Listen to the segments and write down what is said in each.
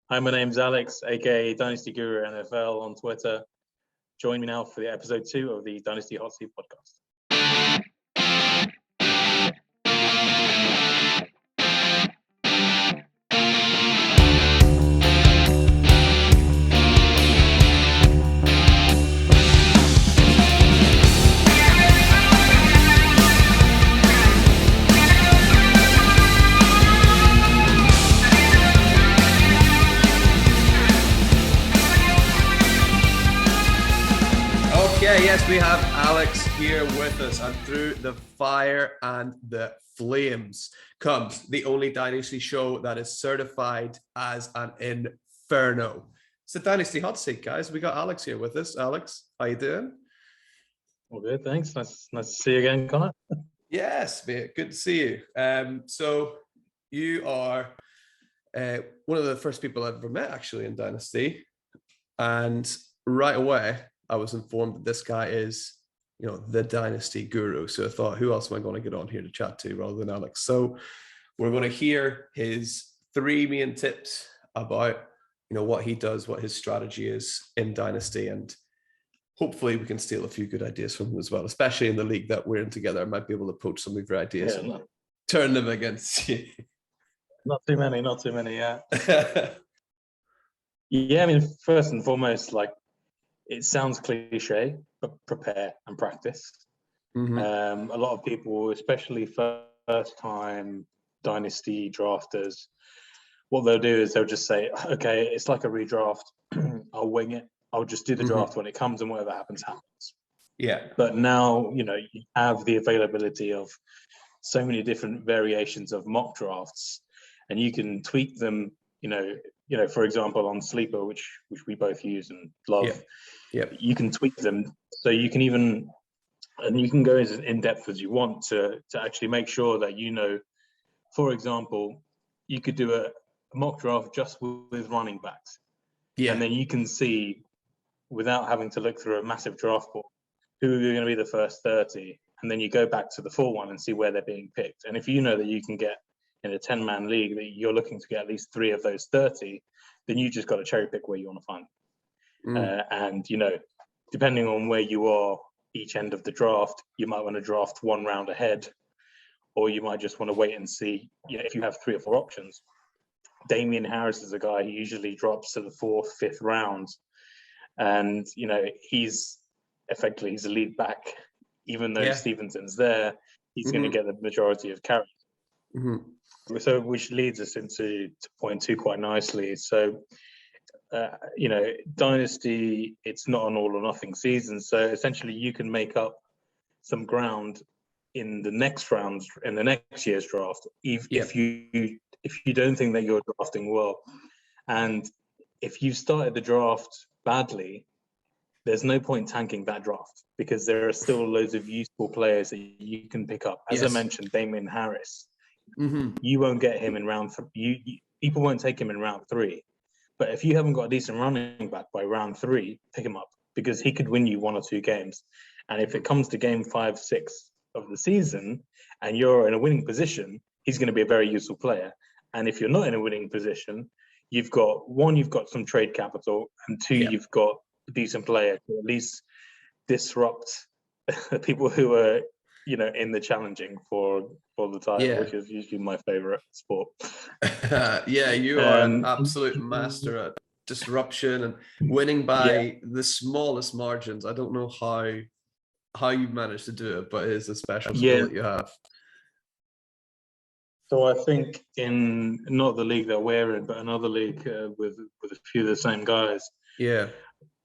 Hi, my name's Alex, aka Dynasty Guru NFL on Twitter. Join me now for the episode 2 of the Dynasty Hotseat podcast. Yes, we have Alex here with us, and through the fire and the flames comes the only Dynasty show that is certified as an inferno. It's the Dynasty Hotseat, guys. We got Alex here with us. Alex, how you doing? All good, thanks. Nice to see you again, Connor. Yes, mate. Good to see you. So you are one of the first people I've ever met, actually, in Dynasty, and right away I was informed that this guy is, the Dynasty guru. So I thought, who else am I going to get on here to chat to rather than Alex? So we're going to hear his 3 main tips about, what he does, what his strategy is in Dynasty, and hopefully we can steal a few good ideas from him as well, especially in the league that we're in together. I might be able to poach some of your ideas and turn them against you. Not too many, yeah. Yeah, I mean, first and foremost, it sounds cliche, but prepare and practice. Mm-hmm. A lot of people, especially first-time Dynasty drafters, what they'll do is they'll just say, okay, it's like a redraft. I'll wing it. I'll just do the draft when it comes, and whatever happens, happens. Yeah. But now, you have the availability of so many different variations of mock drafts, and you can tweak them, for example, on Sleeper, which we both use and love. Yeah. You can tweak them, so you can you can go as in depth as you want to actually make sure that for example, you could do a mock draft just with running backs, and then you can see, without having to look through a massive draft board, who are going to be the first 30, and then you go back to the full one and see where they're being picked. And if you know that you can get in a 10-man league that you're looking to get at least 3 of those 30, then you just got to cherry pick where you want to find them. And depending on where you are each end of the draft, you might want to draft 1 round ahead, or you might just want to wait and see if you have 3 or 4 options. Damian Harris is a guy who usually drops to the 4th, 5th rounds, and he's a lead back. Even though Stevenson's there, he's going to get the majority of carries. So, which leads us into point 2 quite nicely. So, Dynasty, it's not an all or nothing season. So essentially, you can make up some ground in the next round, in the next year's draft, if you don't think that you're drafting well, and if you've started the draft badly, there's no point tanking that draft, because there are still loads of useful players that you can pick up. As I mentioned, Damian Harris. You won't get him in round 3. People won't take him in round 3. But if you haven't got a decent running back by round 3, pick him up, because he could win you 1 or 2 games. And if it comes to game 5, 6 of the season and you're in a winning position, he's going to be a very useful player. And if you're not in a winning position, you've got some trade capital, and 2, you've got a decent player to at least disrupt people who are in the challenging for the title, which is usually my favorite sport. You are an absolute master at disruption and winning by the smallest margins. I don't know how you managed to do it, but it is a special skill that you have. So I think in not the league that we're in, but another league with a few of the same guys. Yeah,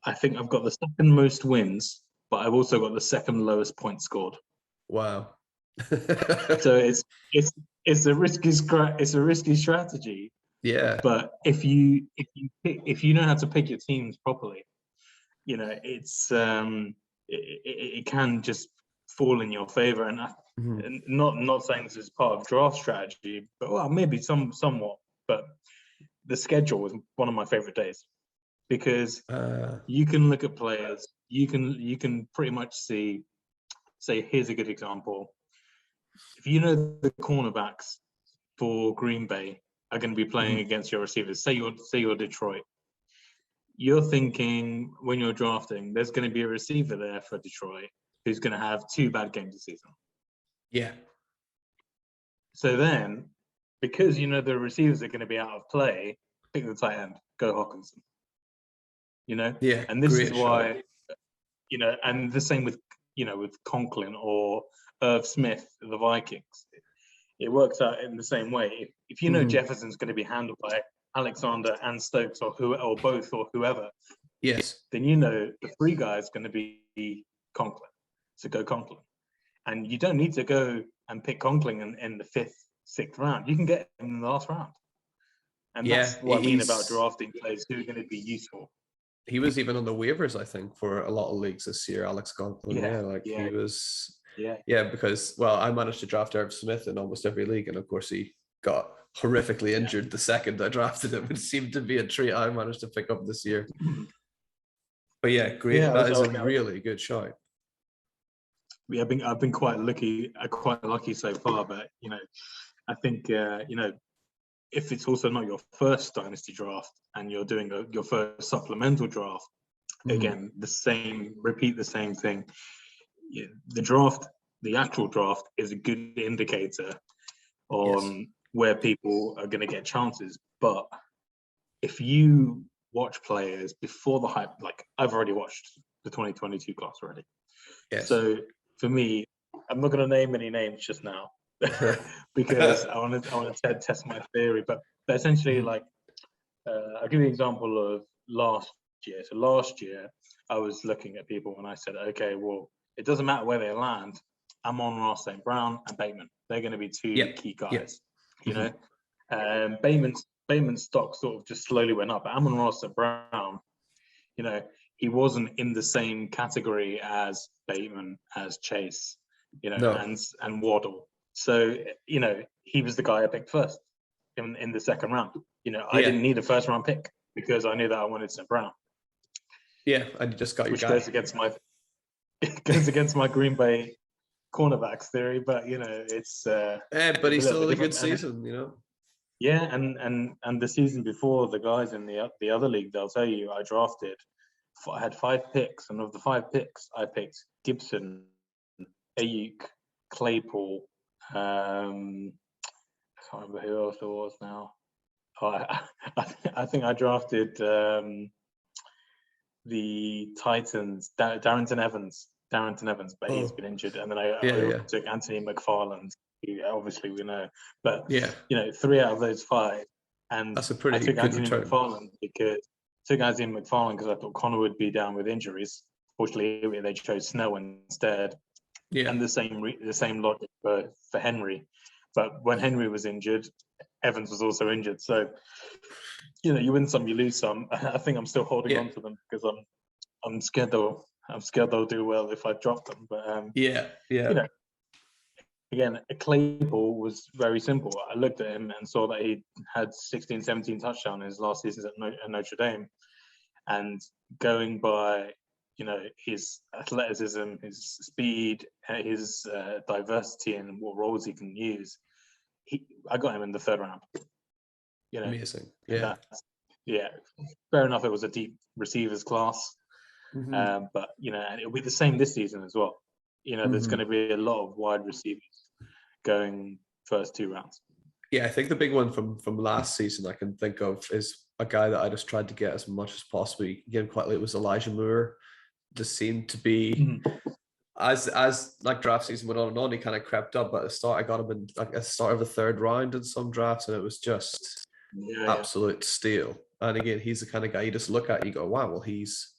I think I've got the second most wins, but I've also got the second lowest points scored. Wow. So it's a risky strategy. Yeah. But if you know how to pick your teams properly, it's it can just fall in your favor. And and not saying this is part of draft strategy, but maybe somewhat. But the schedule was one of my favorite days, because you can look at players, you can pretty much say, here's a good example. If you know the cornerbacks for Green Bay are going to be playing against your receivers. Say you're Detroit. You're thinking when you're drafting, there's going to be a receiver there for Detroit who's going to have 2 bad games this season. Yeah. So then, because you know the receivers are going to be out of play, pick the tight end, go Hawkinson. You know? Yeah. And this is why, shot. you know, and the same with, you know, with Conklin or Irv Smith, the Vikings. It works out in the same way. If you know Jefferson's going to be handled by Alexander and Stokes or both or whoever, yes, then you know the 3 guy is going to be Conklin. So go Conklin. And you don't need to go and pick Conklin in the 5th, 6th round. You can get him in the last round. And that's what I mean about drafting players who are going to be useful. He was even on the waivers, I think, for a lot of leagues this year, Alex Conklin. He was. Yeah, because, well, I managed to draft Irv Smith in almost every league. And of course, he got horrifically injured the second I drafted him. It seemed to be a treat I managed to pick up this year. But yeah, great. Yeah, that is a really good shot. Yeah, I've been quite lucky so far, but you know, I think you know, if it's also not your first dynasty draft and you're doing your first supplemental draft, again, repeat the same thing. The actual draft is a good indicator on where people are going to get chances. But if you watch players before the hype, like I've already watched the 2022 class already. Yes. So for me, I'm not going to name any names just now because I want to test my theory. But essentially, like I'll give you an example of last year. So last year, I was looking at people and I said, okay, well, it doesn't matter where they land. Amon-Ra St. Brown and Bateman. They're going to be 2 key guys. You know, Bateman's stock sort of just slowly went up. But Amon-Ra St. Brown, you know, he wasn't in the same category as Bateman, as Chase, you know, and Waddle. So, you know, he was the guy I picked first in the second round. You know, I didn't need a first round pick because I knew that I wanted St. Brown. Yeah, and you just got your which guy. goes against my Green Bay cornerbacks theory, but you know, it's but he's still had a good season, you know. Yeah, and the season before, the guys in the other league, they'll tell you I had 5 picks, and of the 5 picks, I picked Gibson, Ayuk, Claypool. I can't remember who else there was now. I think I drafted the Titans, Darrington Evans, but he's been injured. And then I took Anthony McFarland, who obviously we know. But, you know, 3 out of those 5. And that's a pretty I took good Anthony return. McFarland because I thought Connor would be down with injuries. Fortunately, they chose Snell instead. Yeah. And the same logic for Henry. But when Henry was injured, Evans was also injured. So, you know, you win some, you lose some. I think I'm still holding on to them because I'm scared they'll do well if I drop them. But you know, again, Claypool was very simple. I looked at him and saw that he had 16, 17 touchdowns in his last season at Notre Dame, and going by, you know, his athleticism, his speed, his diversity, and what roles he can use, I got him in the 3rd round. You know, amazing. Fair enough. It was a deep receivers class, but you know, and it'll be the same this season as well. You know, there's going to be a lot of wide receivers going first 2 rounds. Yeah, I think the big one from last season I can think of is a guy that I just tried to get as much as possible. Again, quite late, was Elijah Moore. Just seemed to be as like draft season went on and on, he kind of crept up. But at the start, I got him in like at the start of the 3rd round in some drafts, and it was just absolute steal. And again, he's the kind of guy you just look at and you go, wow, well, he's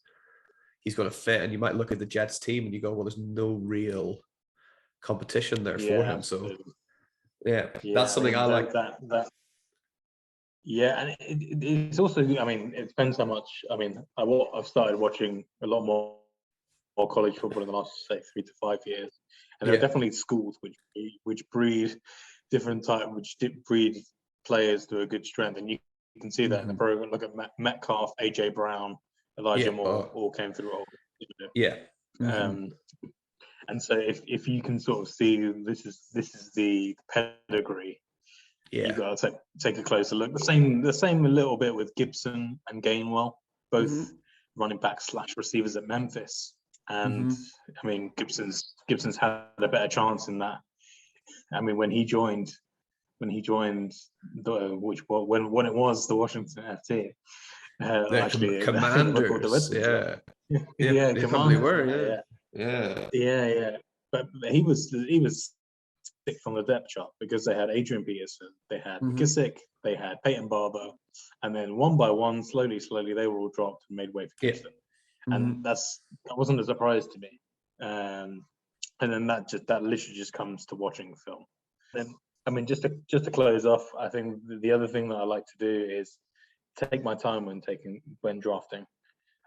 going to fit. And you might look at the Jets team and you go, well, there's no real competition there for him. Absolutely. So that's something I like. That. Yeah, and it's also, I mean, it depends how much. I mean, I've started watching a lot more college football in the last, say, 3 to 5 years, and there are definitely schools which breed different breed players to a good strength, and you can see that in the program. Look at Metcalf, AJ Brown, Elijah Moore, all came through. You know. And so if you can sort of see this is the pedigree, you've got to take a closer look. The same a little bit with Gibson and Gainwell, both running backs / receivers at Memphis. And I mean, Gibson's had a better chance in that. I mean, when he joined when it was the Washington FT, actually Commanders, yeah, they probably were, yeah. But he was sixth on the depth chart because they had Adrian Peterson, they had McKissick, they had Peyton Barber, and then one by one, slowly, they were all dropped and made way for Gibson. And that wasn't a surprise to me. And then that literally just comes to watching the film. Then, I mean, just to close off, I think the other thing that I like to do is take my time when drafting.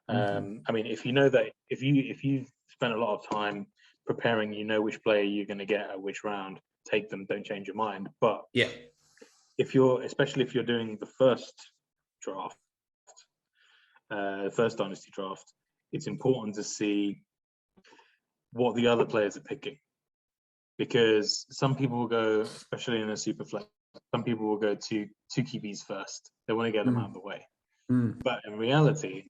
I mean, if you know that if you spend a lot of time preparing, you know which player you're going to get at which round, take them. Don't change your mind. But especially if you're doing the first draft, first dynasty draft, it's important to see what the other players are picking, because some people will go, especially in a SuperFlex, some people will go two QBs first. They want to get them out of the way. But in reality,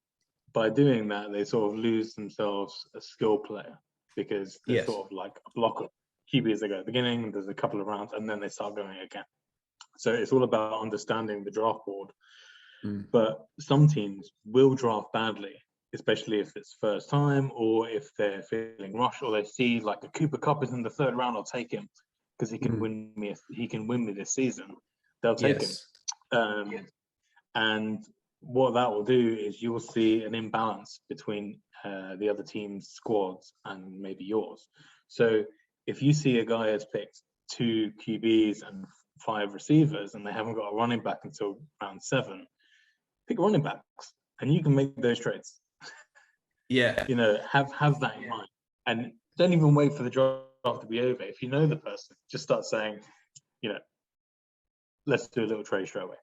by doing that, they sort of lose themselves a skill player, because they're sort of like a block of QBs. They go at the beginning, there's a couple of rounds, and then they start going again. So it's all about understanding the draft board. But some teams will draft badly, especially if it's first time, or if they're feeling rushed, or they see like a Cooper Kupp is in the third round, I'll take him because he can win me. He can win me this season. They'll take him. And what that will do is you will see an imbalance between the other team's squads and maybe yours. So if you see a guy has picked 2 QBs and 5 receivers, and they haven't got a running back until round 7, pick running backs, and you can make those trades. You know, have that in mind, and don't even wait for the draft to be over. If you know the person, just start saying, you know, let's do a little trade straight away.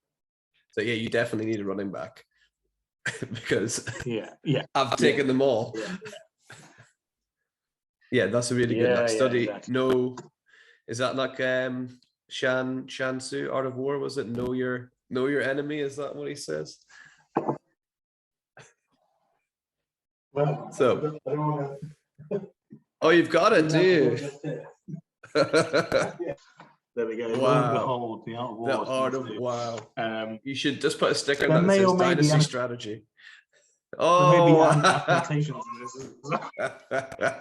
So you definitely need a running back because I've taken them all. That's a really good study. Exactly. No, is that like Shan Tzu, Art of War? Was it know your enemy? Is that what he says? Well, so you've got it, do you? There we go. Wow. The Art of War. You should just put a sticker that says Dynasty Strategy. Oh, there may be annotations in this.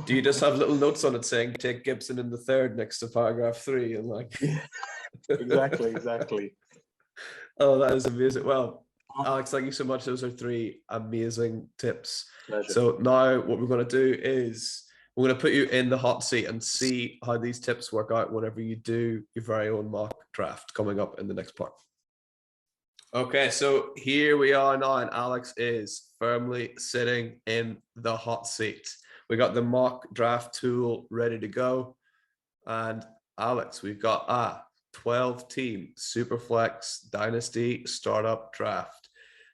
Do you just have little notes on it saying take Gibson in the third next to paragraph 3 and like? Exactly. Oh, that is amazing. Well, Alex, thank you so much. Those are 3 amazing tips. Pleasure. So now what we're going to do is we're going to put you in the hot seat and see how these tips work out whenever you do your very own mock draft coming up in the next part. Okay, so here we are now, and Alex is firmly sitting in the hot seat. We got the mock draft tool ready to go. And Alex, we've got a 12-team SuperFlex Dynasty Startup Draft.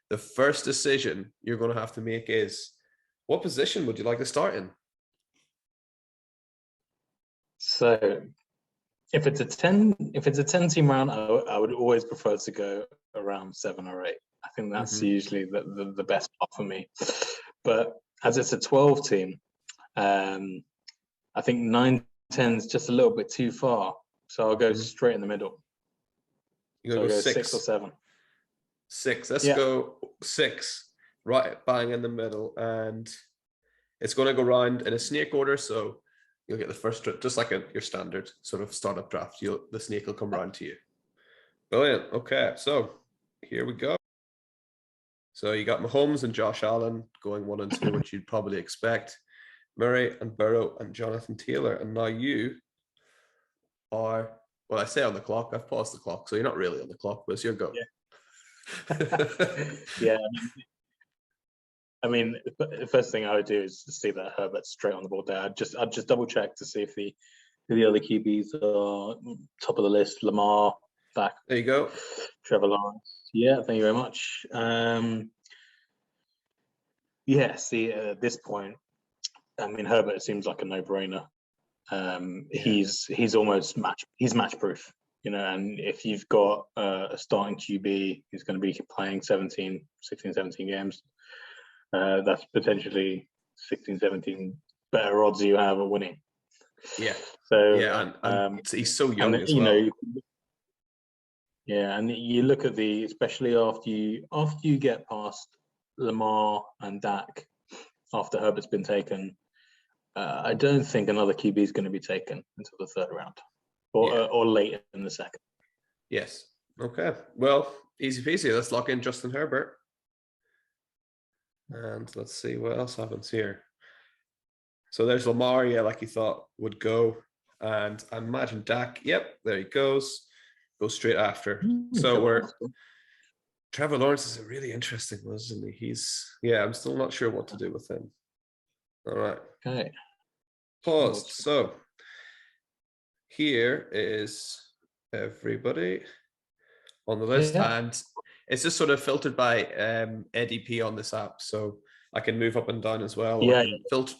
The first decision you're going to have to make is, what position would you like to start in? So if it's a 10-team round, I would always prefer to go around 7 or 8. I think that's usually the best part for me. But as it's a 12-team, I think 9-10 is just a little bit too far. So I'll go straight in the middle. You're going to go 6 or 7. 6. Let's go 6. Right bang in the middle. And it's going to go round in a snake order. So you'll get the first, just like your standard sort of startup draft. The snake will come round to you. Brilliant. Okay, so here we go. So you got Mahomes and Josh Allen going 1 and 2, which you'd probably expect. Murray and Burrow and Jonathan Taylor. And now you are, well, I say on the clock. I've paused the clock, so you're not really on the clock, but it's your go. Yeah. I mean, the first thing I would do is see that Herbert's straight on the board there. I'd just double check to see if the other QBs are top of the list. Lamar, back. There you go. Trevor Lawrence. Yeah, thank you very much. See, at this point, I mean, Herbert seems like a no-brainer. He's almost match proof, you know. And if you've got a starting QB who's going to be playing 16, 17 games, that's potentially 16, 17 better odds you have of winning. Yeah. So and he's so young as you well. know, and you look at especially after you get past Lamar and Dak, after Herbert's been taken, I don't think another QB is going to be taken until the third round, or late in the second. Yes. Okay. Well, easy peasy. Let's lock in Justin Herbert. And let's see what else happens here. So there's Lamar, like you thought would go. And I imagine Dak, yep, there he goes. Goes straight after. So Trevor Lawrence is a really interesting one, isn't he? I'm still not sure what to do with him. All right. Okay. Paused. So here is everybody on the list. Yeah. And it's just sort of filtered by ADP on this app. So I can move up and down as well. Yeah.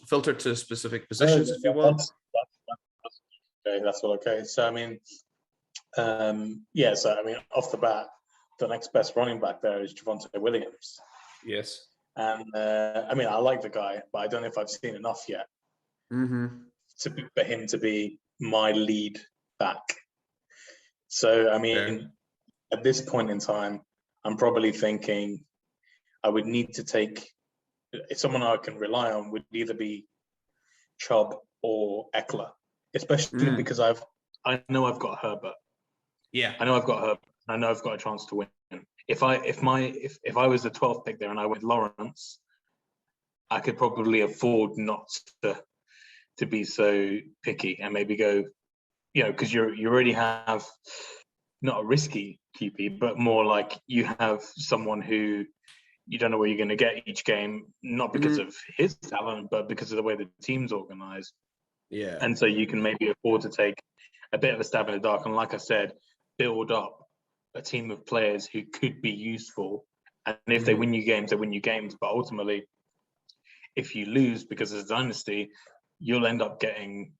Filter to specific positions if you want. That's all okay. So, I mean, off the bat, the next best running back there is Javonte Williams. Yes. And, I like the guy, but I don't know if I've seen enough yet for him to be my lead back. So, at this point in time, I'm probably thinking I would need to take someone I can rely on would either be Chubb or Eckler, especially because I know I've got Herbert. Yeah, I know I've got Herbert. I know I've got a chance to win. If I was the 12th pick there and I went Lawrence, I could probably afford not to be so picky and maybe go, because you already have not a risky QB, but more like you have someone who you don't know where you're going to get each game, not because of his talent, but because of the way the team's organized. Yeah. And so you can maybe afford to take a bit of a stab in the dark. And like I said, build up a team of players who could be useful. And if they win you games, they win you games. But ultimately, if you lose because it's a dynasty, you'll end up getting,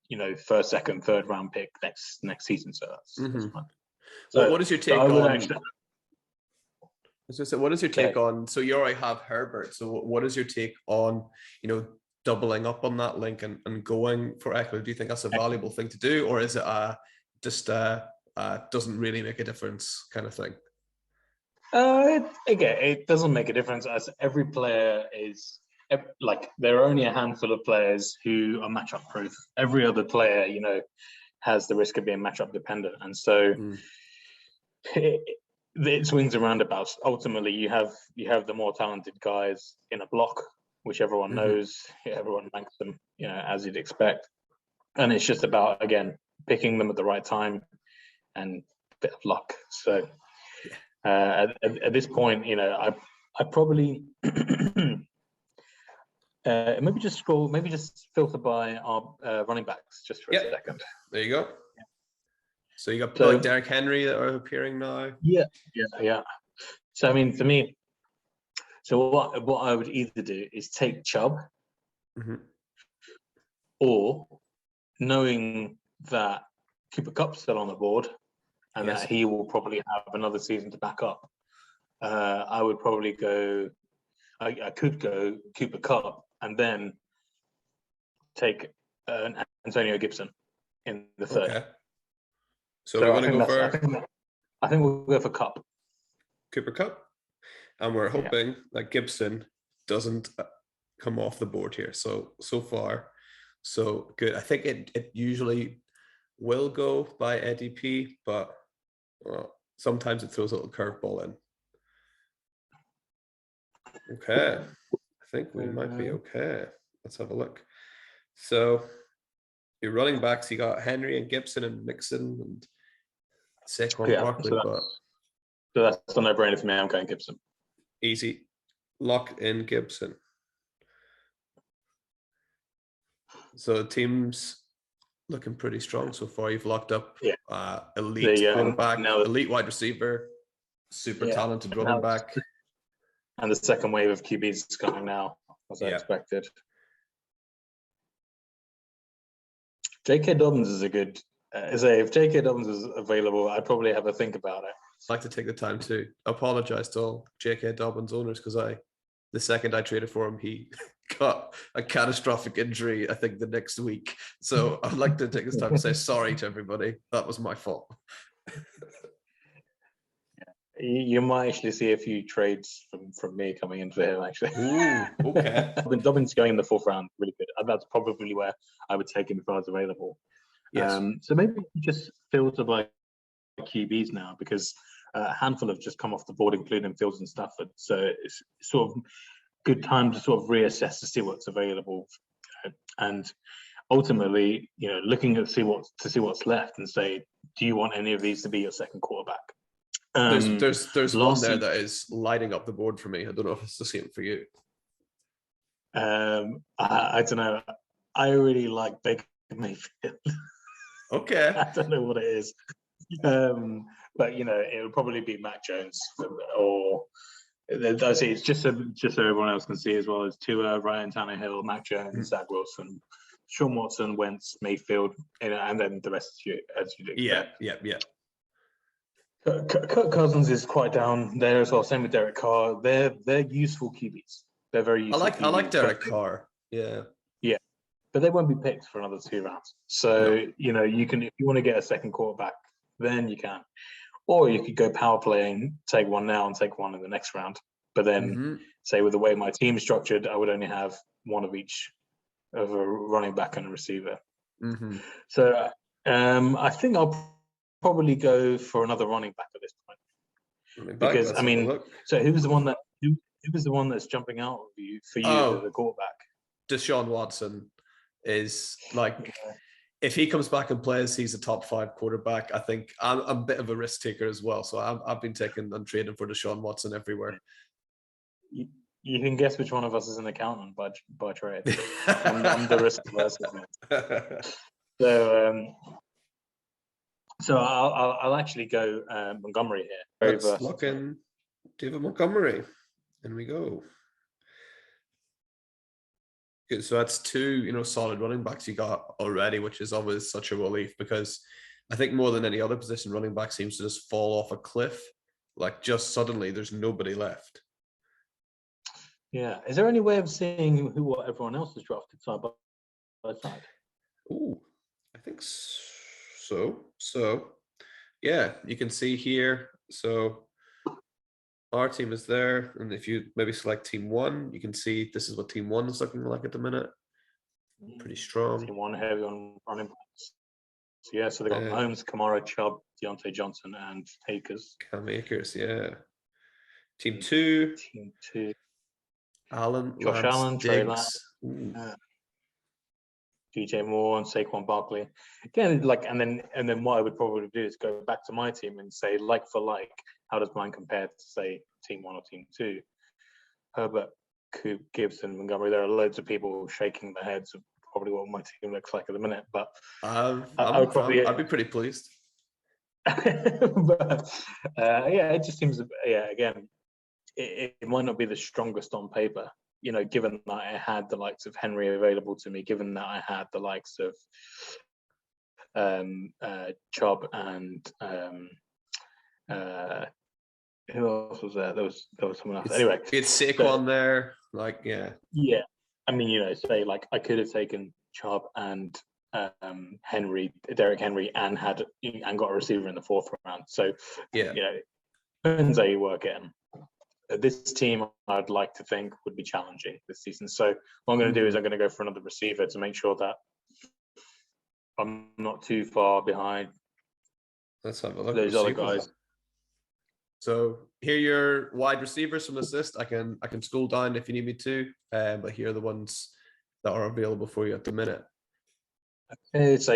first, second, third round pick next season. So that's fun. So what is your take on? What is your take on? So you already have Herbert. So what is your take on, doubling up on that link and going for Eckler? Do you think that's a valuable thing to do, or is it just doesn't really make a difference kind of thing? It doesn't make a difference, as every player is there are only a handful of players who are matchup proof. Every other player, has the risk of being matchup dependent, and so it swings and roundabouts. Ultimately, you have the more talented guys in a block, which everyone knows. Everyone ranks them, as you'd expect, and it's just about again picking them at the right time and a bit of luck. So at this point, I probably maybe just filter by our running backs just for a second. There you go. So you got people like Derrick Henry that are appearing now. Yeah. So for me, what I would either do is take Chubb, or knowing that Cooper Kupp's still on the board and that he will probably have another season to back up, I would probably go. I could go Cooper Kupp and then take Antonio Gibson in the third. Okay. So we're going to go for. I think we'll go for Kupp. Cooper Kupp, and we're hoping that Gibson doesn't come off the board here. So far, so good. I think it usually will go by ADP, but sometimes it throws a little curveball in. Okay, I think we might be okay. Let's have a look. So your running backs, you got Henry and Gibson and Mixon and Saquon Barkley, so that's a no-brainer for me. I'm going Gibson. Easy. Lock in Gibson. So the team's looking pretty strong so far. You've locked up elite quarterback, elite wide receiver, super talented running back. And the second wave of QBs is coming now, as I expected. J.K. Dobbins is a good. If J.K. Dobbins is available, I'd probably have a think about it. I'd like to take the time to apologize to all J.K. Dobbins owners because the second I traded for him, he got a catastrophic injury, I think, the next week. So I'd like to take this time to say sorry to everybody. That was my fault. You might actually see a few trades from me coming in for him, actually. Ooh, okay. Dobbins going in the 4th round, really good. That's probably where I would take him if I was available. Yes. So maybe just filter by QBs now, because a handful have just come off the board, including Fields and Stafford. So it's sort of good time to sort of reassess to see what's available, and ultimately, looking at see what's left and say, do you want any of these to be your second quarterback? There's one there that is lighting up the board for me. I don't know if it's the same for you. I don't know. I really like Baker Mayfield. Okay. I don't know what it is. But it would probably be Mac Jones, or I see it's just so everyone else can see as well as Tua, Ryan Tannehill, Mac Jones, Zach Wilson, Sean Watson, Wentz, Mayfield, and then the rest of you as you'd expect. Yeah. Kirk Cousins is quite down there as well. Same with Derek Carr. They're useful QBs. They're very useful. I like Derek Carr. Yeah. Yeah, but they won't be picked for another 2 rounds. So you can, if you want to get a second quarterback, then you can, or you could go power playing, take one now and take one in the next round. But then say with the way my team is structured, I would only have one of each of a running back and a receiver. So I think I'll probably go for another running back at this point, because I mean, so who was the one that's jumping out of you for you as the quarterback? Deshaun Watson is like, if he comes back and plays, he's a top 5 quarterback. I think I'm a bit of a risk taker as well, so I've been taking and trading for Deshaun Watson everywhere. You can guess which one of us is an accountant by trade. I'm the risk averse. So I'll actually go Montgomery here. Let's lock in David Montgomery. In we go. Good. So that's 2, solid running backs you got already, which is always such a relief, because I think more than any other position, running back seems to just fall off a cliff. Like, just suddenly there's nobody left. Yeah. Is there any way of seeing what everyone else has drafted side by side? Ooh, I think so. So, yeah, you can see here. So our team is there, and if you maybe select team 1, you can see this is what team 1 is looking like at the minute. Pretty strong. Team 1 heavy on running backs. So so they got Mahomes, Kamara, Chubb, Deontay Johnson, and Akers. Cam Akers, yeah. Team 2. Allen, Josh Lance, Allen, Trey Diggs. Lance, DJ Moore, and Saquon Barkley. Again, and then what I would probably do is go back to my team and say, like for like, how does mine compare to, say, team 1 or team 2? Herbert, Coop, Gibson, Montgomery. There are loads of people shaking their heads of probably what my team looks like at the minute, but I'd be pretty pleased. But it just seems, again, it might not be the strongest on paper, given that I had the likes of Henry available to me, given that I had the likes of Chubb and who else was there? There was someone else. Anyway, it's Saquon there. Yeah. I mean, say like I could have taken Chubb and Derrick Henry and got a receiver in the 4th round. So depends how you work it in. This team, I'd like to think, would be challenging this season. So what I'm going to do is I'm going to go for another receiver to make sure that I'm not too far behind. Let's have a look. Those other guys. So here are your wide receivers from this list. I can scroll down if you need me to, but here are the ones that are available for you at the minute. Okay, so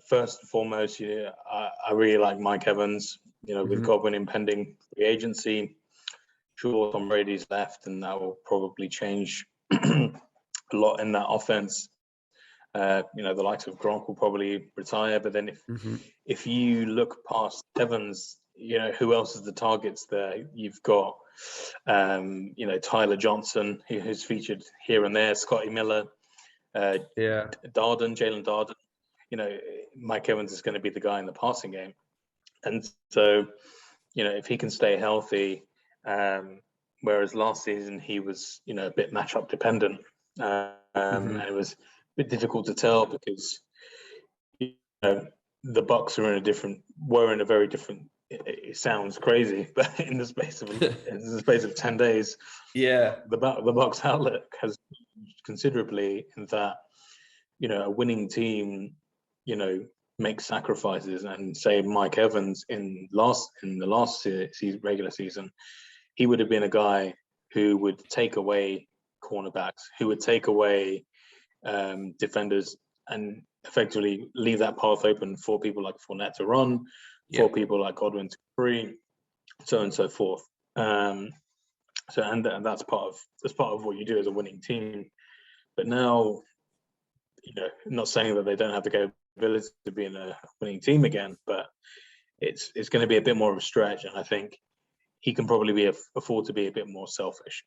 first and foremost, I really like Mike Evans. With Godwin impending free agency, sure, Tom Brady's left, and that will probably change a lot in that offense. The likes of Gronk will probably retire, but then if you look past Evans, who else is the targets there? You've got Tyler Johnson, who's featured here and there, Scotty Miller, Jalen Darden. Mike Evans is going to be the guy in the passing game. And so, if he can stay healthy, whereas last season he was, a bit matchup dependent, and it was a bit difficult to tell because, the Bucs were in a very different. It sounds crazy, but in the space of 10 days, the Bucs outlook has changed considerably. In that, a winning team, make sacrifices, and say Mike Evans in the last regular season, he would have been a guy who would take away cornerbacks, who would take away defenders, and effectively leave that path open for people like Fournette to run, for people like Godwin to free, so on and so forth. And that's part of what you do as a winning team. But now, not saying that they don't have the capability to be in a winning team again, but it's going to be a bit more of a stretch, and I think he can probably afford to be a bit more selfish.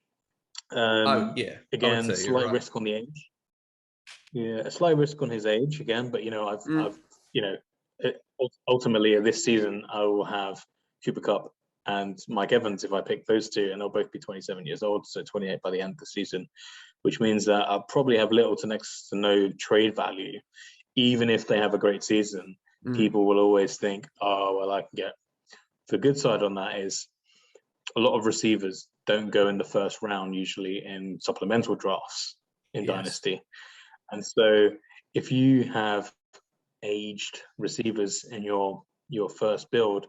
Again, slight risk on the age. Yeah, a slight risk on his age again, but ultimately this season I will have Cooper Kupp and Mike Evans if I pick those two, and they'll both be 27 years old, so 28 by the end of the season, which means that I'll probably have little to next to no trade value. Even if they have a great season, people will always think, oh, well, I can get. The good side on that is a lot of receivers don't go in the first round usually in supplemental drafts in Dynasty. And so if you have aged receivers in your first build,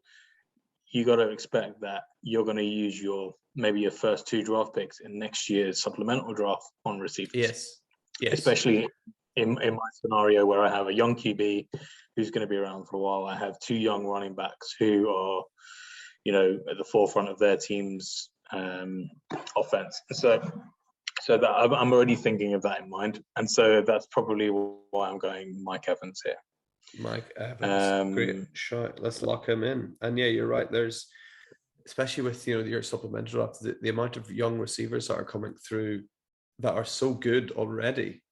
you got to expect that you're going to use maybe your first 2 draft picks in next year's supplemental draft on receivers. Yes. Especially in my scenario where I have a young QB who's going to be around for a while. I have 2 young running backs who are, at the forefront of their team's offense. So that I'm already thinking of that in mind, and so that's probably why I'm going Mike Evans here. Mike Evans, great shot. Let's lock him in. And yeah, you're right. There's, especially with your supplemental draft, the amount of young receivers that are coming through that are so good already.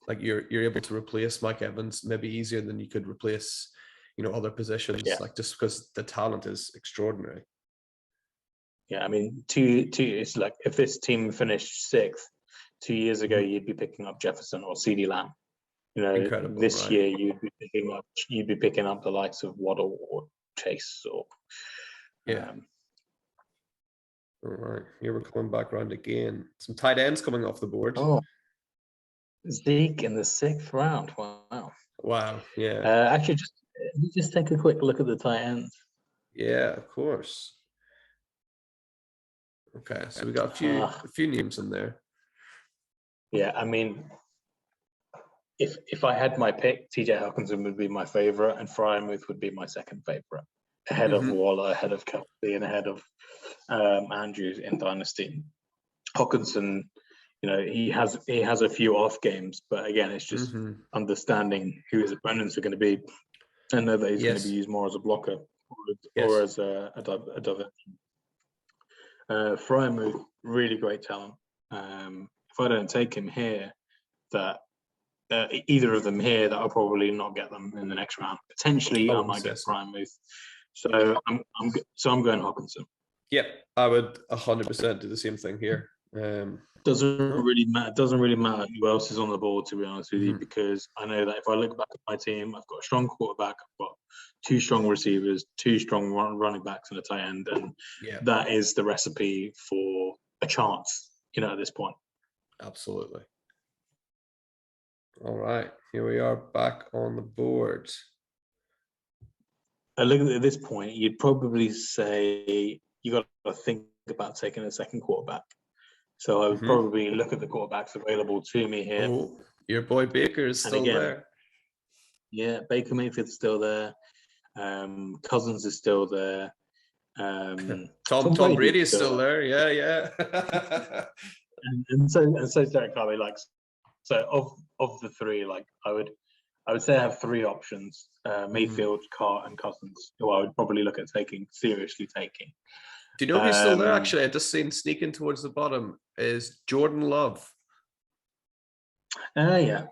Like you're able to replace Mike Evans maybe easier than you could replace other positions. Like just because the talent is extraordinary. Yeah, I mean, it's like if this team finished 6th 2 years ago, you'd be picking up Jefferson or CeeDee Lamb. Incredible, this year you'd be picking up the likes of Waddle or Chase or all right, here we're coming back around again. Some tight ends coming off the board. Oh, Zeke in the 6th round. Wow. Yeah. Actually, just take a quick look at the tight ends. Yeah, of course. Okay, so we got a few names in there. Yeah, I mean, if I had my pick, TJ Hawkinson would be my favorite, and Freiermuth would be my second favorite, ahead of Waller, ahead of Kelsey, and ahead of Andrews in Dynasty. Hawkinson, he has a few off games, but again, it's just understanding who his opponents are going to be, and know that he's going to be used more as a blocker or as a diversion. Freiermuth, really great talent. If I don't take him here, that either of them here, that I'll probably not get them in the next round. Potentially, I might get Freiermuth. So I'm going Hawkinson. Yep, I would 100% do the same thing here. Doesn't really matter who else is on the board, to be honest with you, because I know that if I look back at my team, I've got a strong quarterback, I've got 2 strong receivers, 2 strong running backs, and a tight end, and that is the recipe for a chance, at this point. Absolutely. All right, here we are back on the board. Looking at this point, you'd probably say you got to think about taking a second quarterback. So I would probably look at the quarterbacks available to me here. Oh, your boy Baker is still there. Yeah, Baker Mayfield's still there. Cousins is still there. Tom Brady is still there. Yeah. and so Derek Carr. So of the 3, I would say I have 3 options: Mayfield, Carr, and Cousins, who I would probably look at seriously taking. Do you know who's still there? Actually, I just seen sneaking towards the bottom is Jordan Love. Yeah.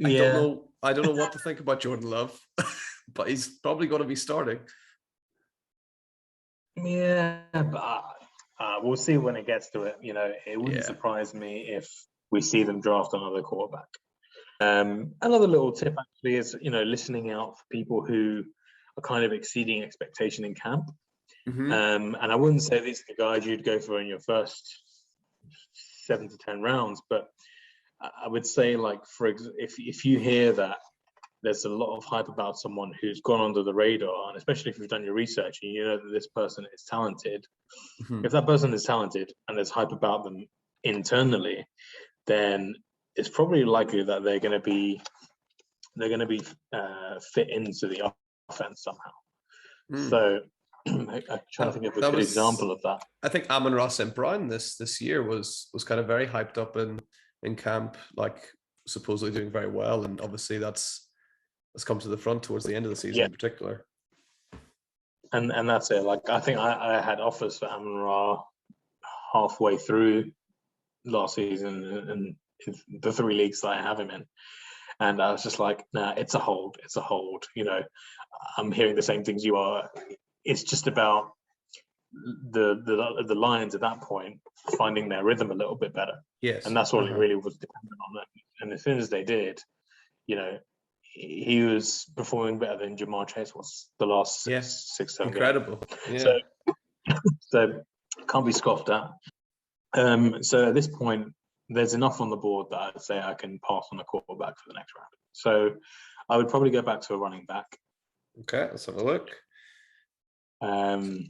I don't know I don't know what to think about Jordan Love, but he's probably going to be starting. Yeah, but we'll see when it gets to it. You know, it wouldn't surprise me if we see them draft another quarterback. Another little tip actually is, you know, listening out for people who are kind of exceeding expectation in camp. And I wouldn't say these are the guys you'd go for in your first 7 to 10 rounds, but I would say, like, if you hear that there's a lot of hype about someone who's gone under the radar, and especially if you've done your research and you know that this person is talented, if that person is talented and there's hype about them internally, then it's probably likely that they're going to be fit into the offense somehow. So I'm trying to think of a good example of that. I think Amon-Ra St. Brown this year was kind of very hyped up in camp, like supposedly doing very well, and obviously that's come to the front towards the end of the season in particular. And that's it. Like, I think I had offers for Amon-Ra halfway through last season and the 3 leagues that I have him in. And I was just like, nah, it's a hold. It's a hold. You know, I'm hearing the same things you are. It's just about the Lions at that point finding their rhythm a little bit better. Yes. And that's all it really was dependent on them. And as soon as they did, you know, he was performing better than Jamar Chase was the last six, 7 incredible. Games. So can't be scoffed at. So at this point, there's enough on the board that I'd say I can pass on a quarterback for the next round. So I would probably go back to a running back. Okay, let's have a look. AJ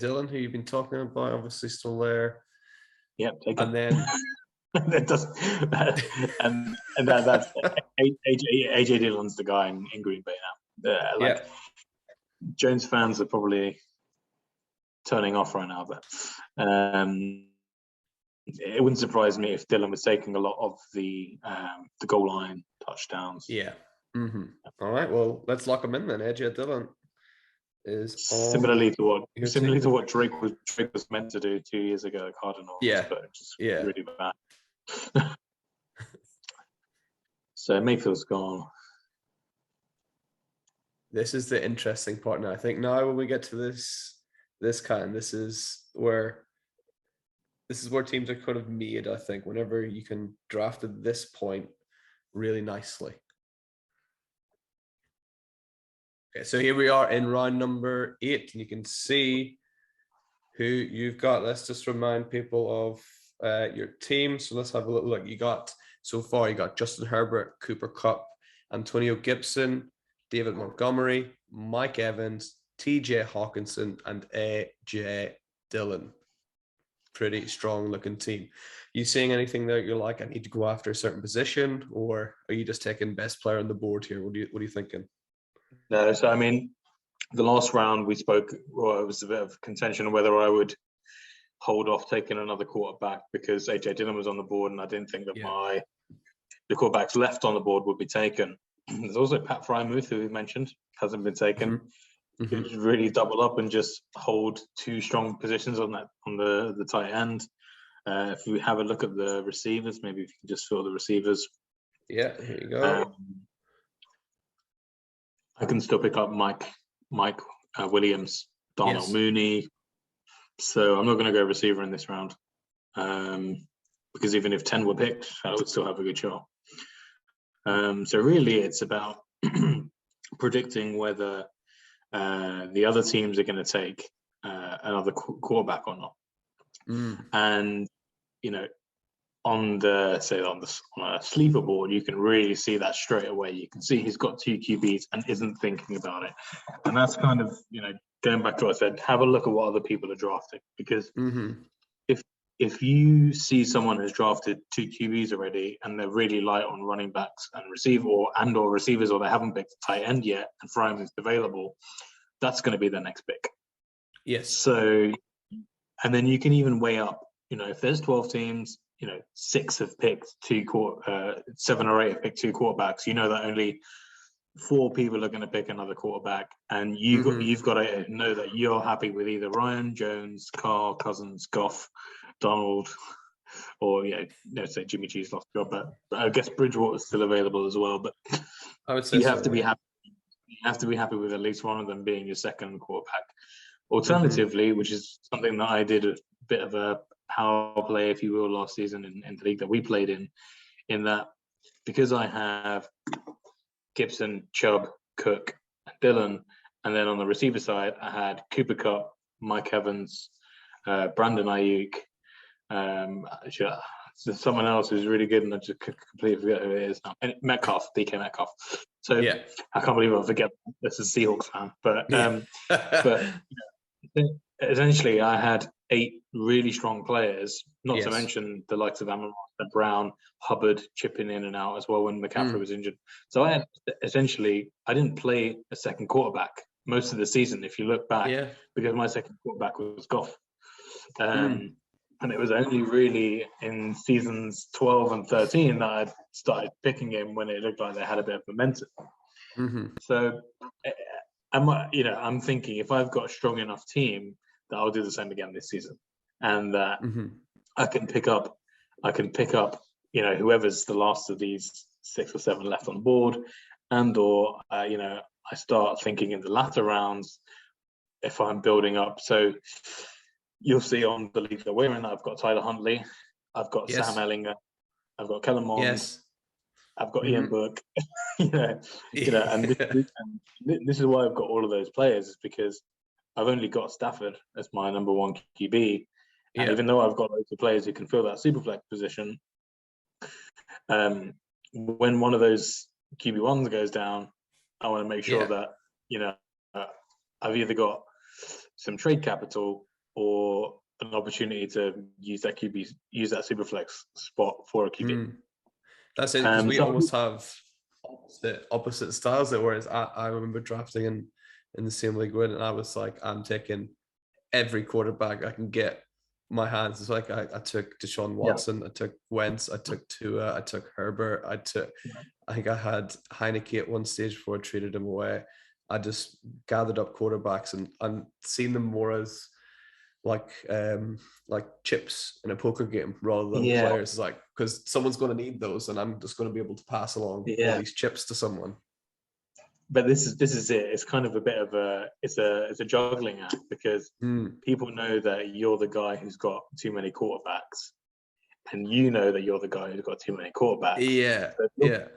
Dillon, who you've been talking about, obviously still there. Yep, and then that does, and that's AJ Dillon's the guy in Green Bay now. Jones fans are probably turning off right now, but it wouldn't surprise me if Dillon was taking a lot of the goal line touchdowns. Yeah. All right. Well, let's lock him in then. AJ Dillon is similarly to what Drake was meant to do 2 years ago at Cardinals. But just really bad. So Mayfield's gone. This is the interesting part now. I think now when we get to this is where teams are kind of made, I think, whenever you can draft at this point really nicely. Okay, so here we are in round number 8, and you can see who you've got. Let's just remind people of your team. So let's have a little look. You got Justin Herbert, Cooper Kupp, Antonio Gibson, David Montgomery, Mike Evans, TJ Hawkinson, and AJ Dillon. Pretty strong looking team. You seeing anything that you're like, I need to go after a certain position, or are you just taking best player on the board here? What are you thinking? No, so I mean, the last round we spoke, well, it was a bit of contention whether I would hold off taking another quarterback because AJ Dillon was on the board, and I didn't think that the quarterbacks left on the board would be taken. There's also Pat Frymuth, who we mentioned, hasn't been taken. You could really double up and just hold 2 strong positions on the tight end. If we have a look at the receivers, maybe if you can just fill the receivers. Yeah, here you go. I can still pick up Mike Williams, Darnell Mooney. So I'm not going to go receiver in this round because even if 10 were picked, I would still have a good shot. So really, it's about predicting whether the other teams are going to take another quarterback or not. And you know, on a sleeper board, you can really see that straight away. You can see he's got 2 QBs and isn't thinking about it. And that's kind of, you know, going back to what I said, have a look at what other people are drafting. Because if you see someone who's drafted 2 QBs already and they're really light on running backs and or receivers, or they haven't picked a tight end yet and Fryman is available, that's going to be their next pick. Yes. So, and then you can even weigh up, you know, if there's 12 teams, you know, 6 have picked 7 or 8 have picked 2 quarterbacks. You know that only 4 people are going to pick another quarterback, and you've got to know that you're happy with either Ryan, Jones, Carr, Cousins, Goff, Donald, or say Jimmy G's lost job, but I guess Bridgewater's still available as well. But I would say you have to be happy. You have to be happy with at least one of them being your second quarterback. Alternatively, which is something that I did a bit of a power play, if you will, last season in the league that we played in that because I have Gibson, Chubb, Cook, and Dillon, and then on the receiver side, I had Cooper Kupp, Mike Evans, Brandon Ayuk, someone else who's really good, and I just completely forget who it is now. And Metcalf, DK Metcalf. So I can't believe I forget this is a Seahawks fan, but essentially I had 8 really strong players, not to mention the likes of Amon Brown, Hubbard chipping in and out as well when McCaffrey was injured. So I didn't play a second quarterback most of the season, if you look back, because my second quarterback was Goff. And it was only really in seasons 12 and 13 that I started picking him when it looked like they had a bit of momentum. So I'm thinking if I've got a strong enough team that I'll do the same again this season, and that I can pick up, whoever's the last of these 6 or 7 left on the board, or I start thinking in the latter rounds if I'm building up. So you'll see on the league that we're in, I've got Tyler Huntley, I've got Sam Ellinger, I've got Kellen Mond, I've got Ian Book, and this is why I've got all of those players, is because I've only got Stafford as my number 1 QB. And even though I've got loads of players who can fill that SuperFlex position, when one of those QB1s goes down, I want to make sure that, I've either got some trade capital or an opportunity to use that SuperFlex spot for a QB. That's it, because we almost have opposite styles there. Whereas I remember drafting in the same league with, and I was like, I'm taking every quarterback I can get my hands. It's like I took Deshaun Watson, I took Wentz, I took Tua, I took Herbert, I think I had Heineke at one stage before I traded him away. I just gathered up quarterbacks and seen them more as like chips in a poker game rather than players. It's like, because someone's going to need those, and I'm just going to be able to pass along all these chips to someone. But this is it. It's kind of a bit of it's a juggling act, because people know that you're the guy who's got too many quarterbacks, and you know that you're the guy who's got too many quarterbacks.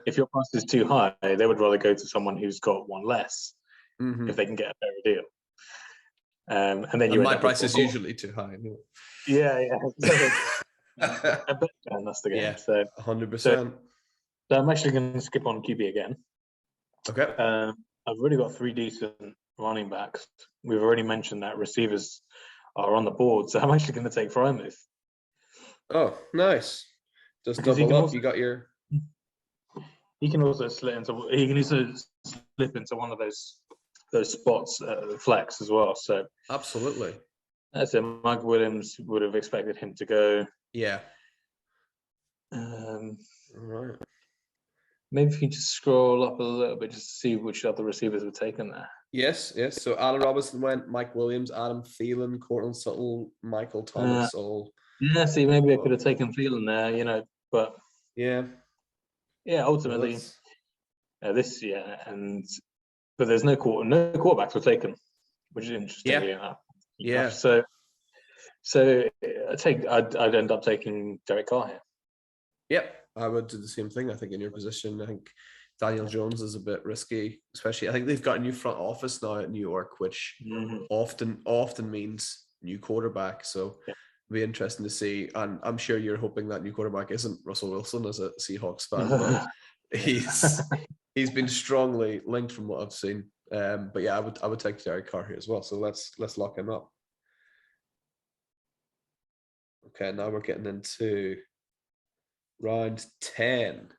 If your price is too high, they would rather go to someone who's got one less if they can get a better deal. And then my price is usually too high. But that's the game. Yeah, so 100%. So I'm actually going to skip on QB again. Okay. I've already got 3 decent running backs. We've already mentioned that receivers are on the board, so I'm actually going to take Frymouth. Oh, nice. Just double up. You got your. He can also slip into one of those spots flex as well. So absolutely. That's it. Mike Williams would have expected him to go. Yeah. Right. Maybe if you just scroll up a little bit just to see which other receivers were taken there. Yes. So Allen Robinson went, Mike Williams, Adam Thielen, Cortland Sutton, Michael Thomas, all. Yeah, see, maybe I could have taken Thielen there, but ultimately, but there's no quarterbacks were taken, which is interesting. Yeah. So I'd end up taking Derek Carr here. Yep, I would do the same thing. I think in your position, I think Daniel Jones is a bit risky, especially I think they've got a new front office now at New York, which often means new quarterback. So it'll be interesting to see. And I'm sure you're hoping that new quarterback isn't Russell Wilson as a Seahawks fan, but he's been strongly linked from what I've seen. But yeah, I would take Derek Carr here as well. So let's lock him up. Okay, now we're getting into round 10.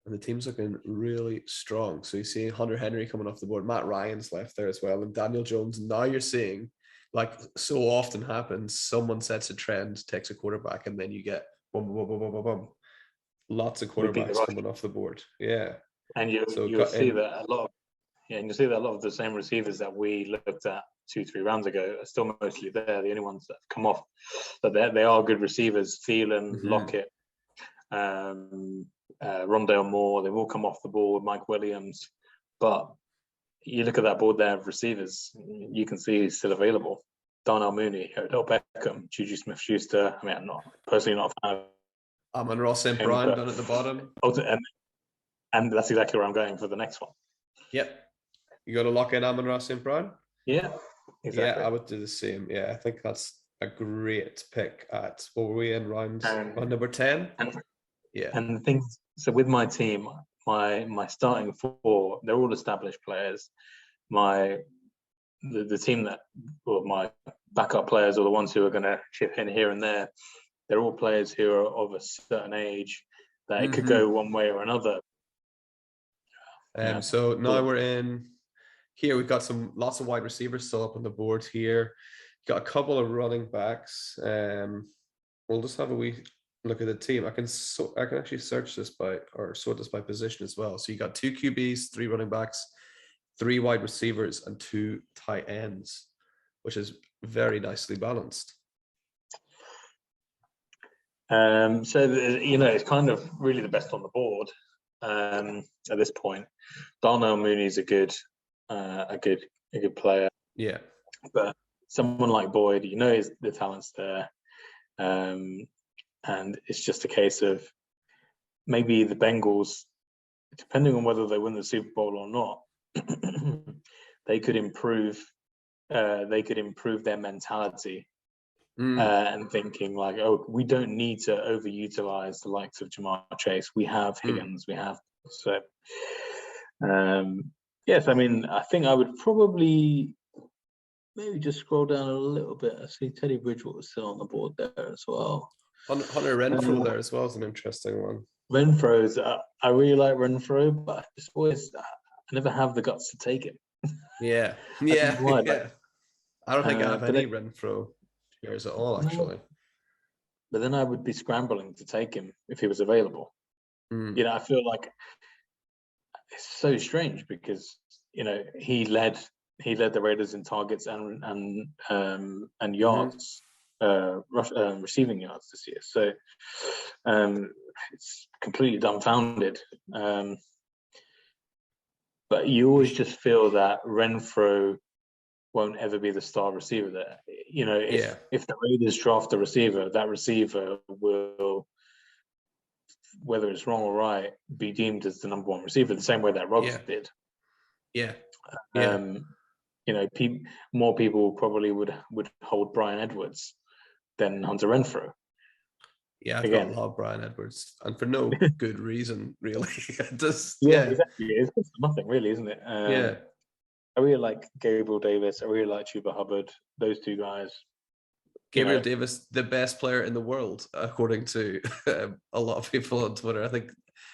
And the team's looking really strong. So you see Hunter Henry coming off the board. Matt Ryan's left there as well. And Daniel Jones. Now you're seeing, like so often happens, someone sets a trend, takes a quarterback, and then you get boom, boom, boom, boom, boom, boom. Lots of quarterbacks coming off the board. Yeah. And you'll see that a lot of the same receivers that we looked at 2-3 rounds ago are still mostly there. The only ones that have come off, but they are good receivers. Thielen, Lockett, Rondale Moore, they've all come off the ball with Mike Williams. But you look at that board there of receivers, you can see he's still available. Darnell Mooney, Odell Beckham, Juju Smith-Schuster. I mean, I'm not personally not a fan of Amon-Ra St. Brown down at the bottom. And that's exactly where I'm going for the next one. Yep. You got to lock in Amon-Ra St. Brown? Yeah, exactly. Yeah, I would do the same. Yeah, I think that's a great pick at, what were we in, round number 10? Yeah. And the thing, so with my team, my starting four, they're all established players. The team that, or my backup players, or the ones who are going to chip in here and there, they're all players who are of a certain age that it could go one way or another. So now we're in here. We've got lots of wide receivers still up on the board here. Got a couple of running backs. We'll just have a wee look at the team. I can actually search this sort this by position as well. So you got 2 QBs, 3 running backs, 3 wide receivers, and 2 tight ends, which is very nicely balanced. So it's kind of really the best on the board at this point. Darnell Mooney's a good player. Yeah, but someone like Boyd, the talent's there, and it's just a case of maybe the Bengals, depending on whether they win the Super Bowl or not, they could improve their mentality. And thinking like, oh, we don't need to overutilize the likes of Jamar Chase. We have Higgins. We have yes. I mean, I think I would probably maybe just scroll down a little bit. I see Teddy Bridgewater still on the board there as well. Hunter Renfrow there as well is an interesting one. Renfro's, I really like Renfrow, but I never have the guts to take him. Yeah. I don't think I have any Renfrow shares at all, actually. But then I would be scrambling to take him if he was available. I feel like it's so strange because he led the Raiders in targets and yards, receiving yards this year. So it's completely dumbfounded. But you always just feel that Renfrow won't ever be the star receiver there. If the Raiders draft a receiver, that receiver will, whether it's wrong or right, be deemed as the number 1 receiver, the same way that Rodgers did. Yeah. More people probably would hold Bryan Edwards than Hunter Renfrow. Yeah, I've got a lot of Bryan Edwards, and for no good reason, really. Exactly. It's nothing, really, isn't it? I really like Gabriel Davis. I really like Chuba Hubbard. Those 2 guys. Gabriel Davis, the best player in the world, according to a lot of people on Twitter. I think,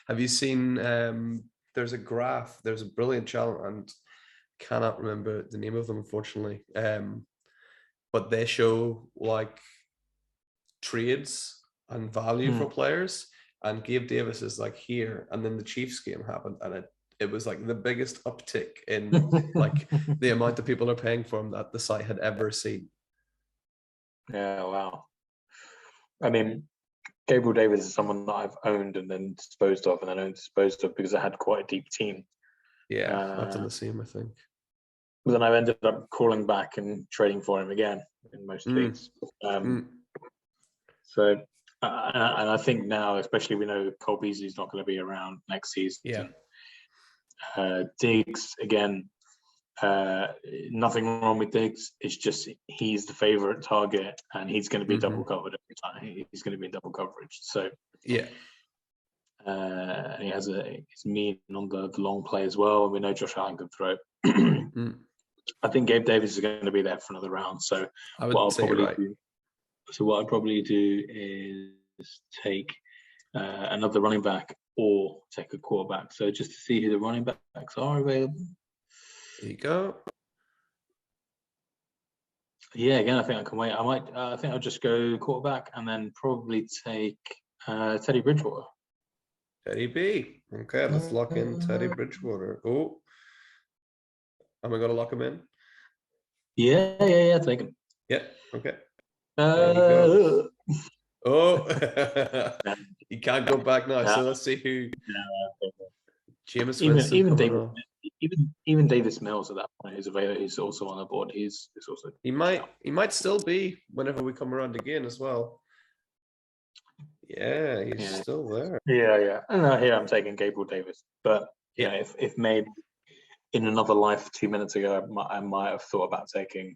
have you seen, there's a graph, there's a brilliant channel, and cannot remember the name of them, unfortunately. But they show like trades and value for players, and Gabe Davis is like here, and then the Chiefs game happened, and it was like the biggest uptick in like the amount of people are paying for him that the site had ever seen. Yeah, wow. I mean, Gabriel Davis is someone that I've owned and then disposed of, because I had quite a deep team. Yeah, I've done the same, I think. But then I ended up calling back and trading for him again in most leagues. So, and I think now, especially we know Cole Beasley's not going to be around next season. Yeah. Diggs, again, nothing wrong with Diggs. It's just he's the favorite target, and he's going to be double covered every time. He's going to be in double coverage. So yeah, he has he's mean on the long play as well. And we know Josh Allen can throw. I think Gabe Davis is going to be there for another round. So what I'd probably do is take another running back or take a quarterback. So just to see who the running backs are available. There you go. Yeah, again, I think I can wait. I think I'll just go quarterback and then probably take Teddy Bridgewater. Teddy B. Okay, let's lock in Teddy Bridgewater. Oh, am I going to lock him in? Yeah. Take him. Yeah. Okay. There you go. Oh, you can't go back now. So let's see who. Jameis Winston even coming David, on. even Davis Mills at that point is available. He's also on the board. He's also. He might still be whenever we come around again as well. Yeah, he's still there. Yeah. And here I'm taking Gabriel Davis, but you know, if maybe in another life 2 minutes ago, I might have thought about taking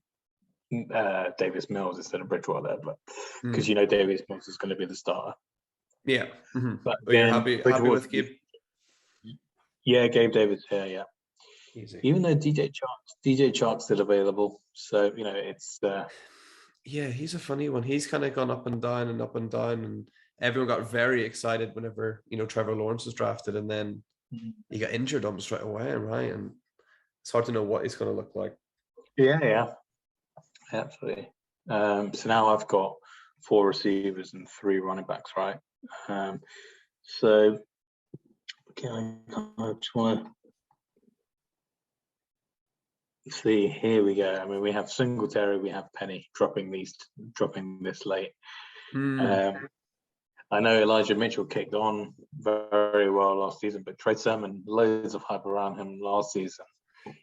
Davis Mills instead of Bridgewater, but because you know Davis Mills is going to be the starter. Yeah. But you're happy with Gabe? Yeah, Gabe Davis here. Yeah. Easy. Even though DJ Chark's still available, so you know it's. Yeah, he's a funny one. He's kind of gone up and down, and everyone got very excited whenever Trevor Lawrence was drafted, and then he got injured almost right away, right? And it's hard to know what he's going to look like. Yeah, absolutely. So now I've got 4 receivers and 3 running backs, right? So I just want to see. Here we go. I mean, we have Singletary, we have Penny dropping this late. I know Elijah Mitchell kicked on very well last season, but Trey Sermon, loads of hype around him last season.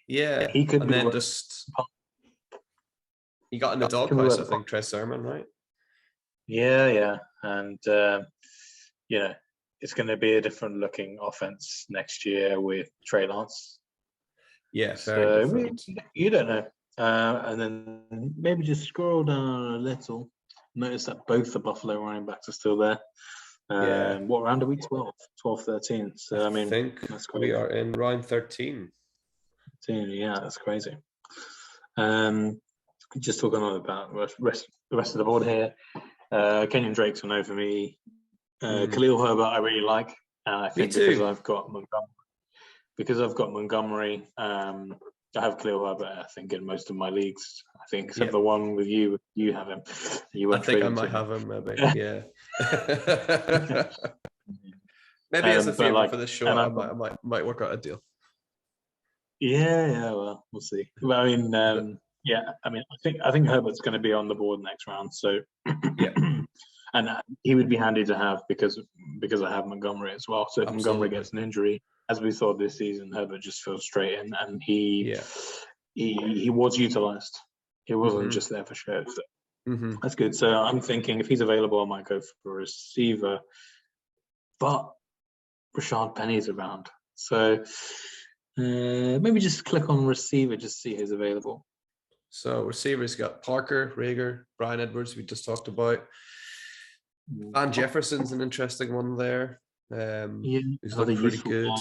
Yeah, he could. And then he got in the doghouse, I think, Trey Sermon, right? Yeah, and it's going to be a different looking offense next year with Trey Lance. Yeah, very different. You don't know. And then maybe just scroll down a little. Notice that both the Buffalo running backs are still there. What round are we? 12, 13. So I think that's we are in round 13. Yeah, that's crazy. Just talking about the rest of the board here. Kenyon Drake's a no for me. Khalil Herbert, I really like. I think because I've got Montgomery, I have Khalil Herbert, I think, in most of my leagues. I think except the one with you have him. I think I might have him, maybe. Yeah. Maybe as a favor for the show, I might work out a deal. Yeah. Well, we'll see. But I mean, I think Herbert's going to be on the board next round. So yeah. And he would be handy to have because I have Montgomery as well. So if Montgomery gets an injury, as we saw this season, Herbert just fell straight in, and he was utilized. He wasn't just there for show. So that's good. So I'm thinking if he's available, I might go for a receiver. But Rashad Penny's around, so maybe just click on receiver, just see who's available. So receivers got Parker, Rager, Brian Edwards, we just talked about. Van Jefferson's an interesting one there. He's looking pretty good.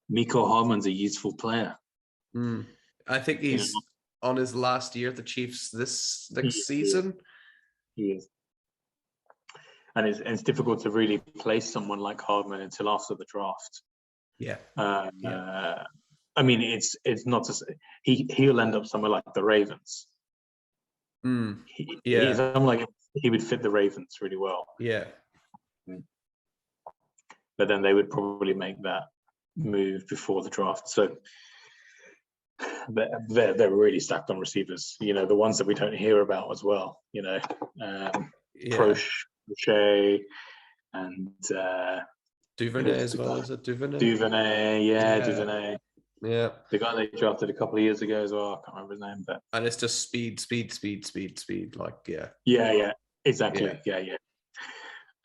Miko Hardman's a useful player. I think he's on his last year at the Chiefs this next season. He is. And it's difficult to really place someone like Hardman until after the draft. Yeah. I mean, it's not to say he'll end up somewhere like the Ravens. He's like he would fit the Ravens really well. Yeah. But then they would probably make that move before the draft. So they're really stacked on receivers. You know, the ones that we don't hear about as well. You know, Crochet and Duvernay as well. Is it Duvernay? Duvernay, Duvernay. Yeah, the guy they drafted a couple of years ago as well. I can't remember his name, but and it's just speed. Like exactly. Yeah.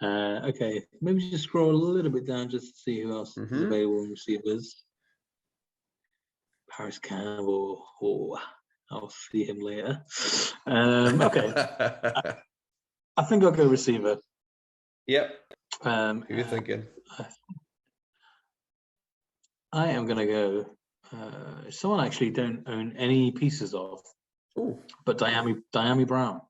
Okay, maybe just scroll a little bit down just to see who else is available in receivers. Paris Campbell. I'll see him later. Okay, I think I'll go receiver. Yep. Who are you thinking? I am going to go. Someone I actually don't own any pieces of. Ooh. But Diami Brown.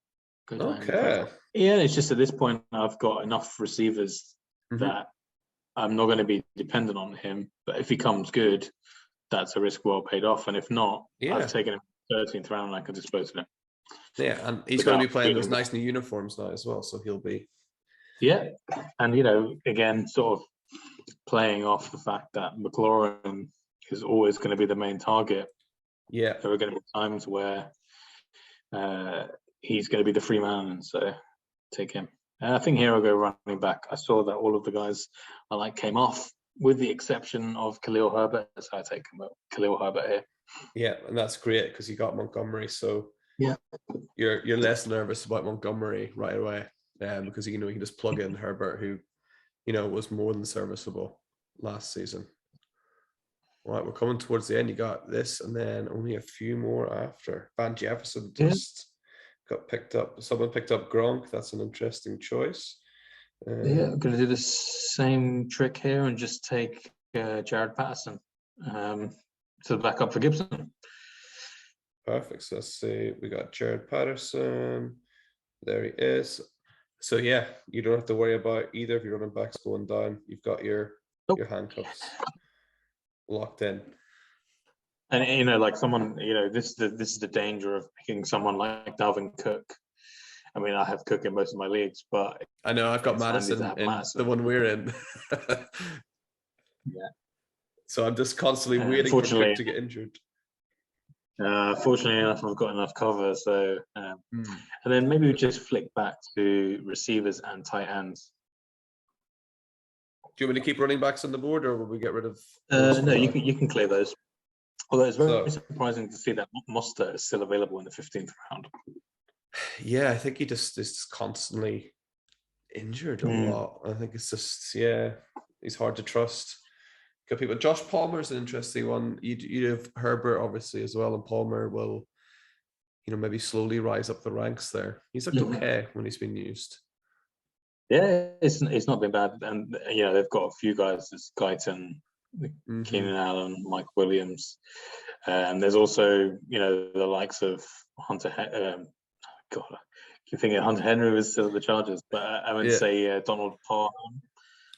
Okay. Yeah, it's just at this point I've got enough receivers that I'm not going to be dependent on him. But if he comes good, that's a risk well paid off. And if not, I've taken him 13th round and I can dispose of him. Yeah, and he's going to be playing those nice new uniforms now as well, so he'll be. Yeah, and again, sort of playing off the fact that McLaurin is always going to be the main target. Yeah, there are going to be times where he's going to be the free man, and so take him. I think here I'll go running back. I saw that all of the guys I like came off, with the exception of Khalil Herbert, so I take Khalil Herbert here. Yeah, and that's great because you got Montgomery, so yeah, you're less nervous about Montgomery right away, because you can just plug in Herbert, who was more than serviceable last season. All right, we're coming towards the end. You got this, and then only a few more after. Van Jefferson just got picked up. Someone picked up Gronk. That's an interesting choice. I'm going to do the same trick here and just take Jared Patterson to the backup for Gibson. Perfect. So let's see. We got Jared Patterson. There he is. So yeah, you don't have to worry about either of your running backs going down. You've got your handcuffs locked in. And like someone, this is the danger of picking someone like Dalvin Cook. I mean, I have Cook in most of my leagues, but I know I've got Madison in the one we're in. Yeah. So I'm just constantly waiting for Cook to get injured. Fortunately enough, I've got enough cover. So, and then maybe we just flick back to receivers and tight ends. Do you want me to keep running backs on the board, or will we get rid of? No, you can clear those. Although it's very surprising to see that Mostert is still available in the 15th round. Yeah, I think he just is constantly injured a lot. I think it's just he's hard to trust. Got people. Josh Palmer's an interesting one. You have Herbert obviously as well, and Palmer will, maybe slowly rise up the ranks there. He's looked okay when he's been used. Yeah, it's not been bad, and they've got a few guys. There's Guyton, Keenan Allen, Mike Williams, and there's also the likes of Hunter. God, I keep thinking Hunter Henry was still at the Chargers, but I would say Donald Parham.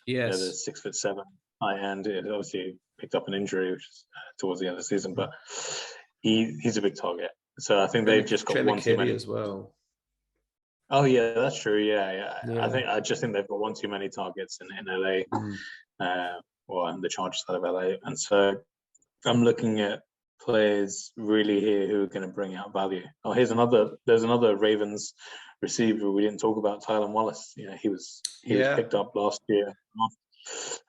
Yes, the 6'7" high end. It obviously picked up an injury, which is towards the end of the season, but he's a big target. So I think they've just got one too many as well. Oh yeah, that's true. Yeah. I just think they've got one too many targets in LA, and the Chargers side of LA, and so I'm looking at players really here who are going to bring out value. Oh, there's another Ravens receiver we didn't talk about, Tylan Wallace. He was picked up last year.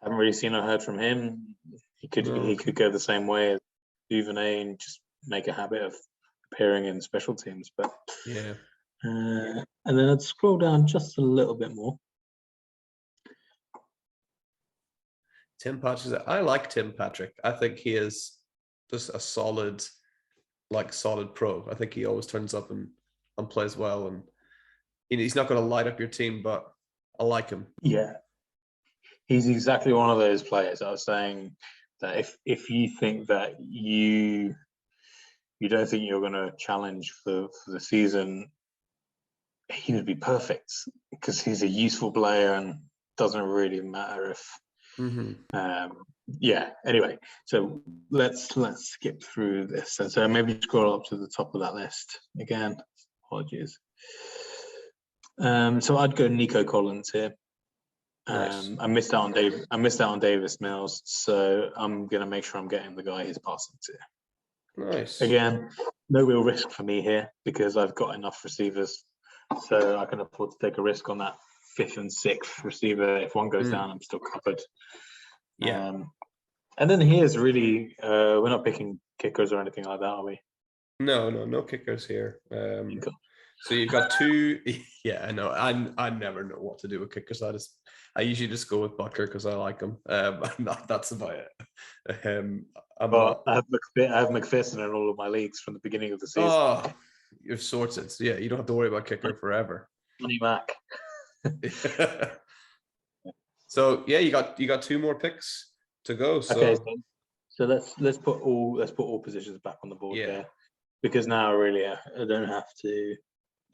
Haven't really seen or heard from him. He could go the same way as Duvernay and just make a habit of appearing in special teams. But and then I'd scroll down just a little bit more. Tim Patrick. I like Tim Patrick. I think he is just a solid pro. I think he always turns up and plays well, and he's not going to light up your team, but I like him. Yeah, he's exactly one of those players. I was saying that if you think that you don't think you're going to challenge for the season, he would be perfect because he's a useful player and doesn't really matter if. Anyway, so let's skip through this, and so maybe scroll up to the top of that list again. Apologies. So I'd go Nico Collins here. Nice. I missed out on Davis Mills, so I'm gonna make sure I'm getting the guy he's passing to. Nice. Again, no real risk for me here because I've got enough receivers, so I can afford to take a risk on that 5th and 6th receiver. If one goes down, I'm still covered. Yeah. And then here's really, we're not picking kickers or anything like that, are we? No kickers here. So you've got two. Yeah, I know. I never know what to do with kickers. I usually just go with Butker because I like him. That's about it. I have McPherson in all of my leagues from the beginning of the season. Oh, you're sorted. Yeah, you don't have to worry about kicker forever. Money Mac. So yeah, you got 2 more picks to go. So. Okay, so let's put all positions back on the board there, because now really I don't have to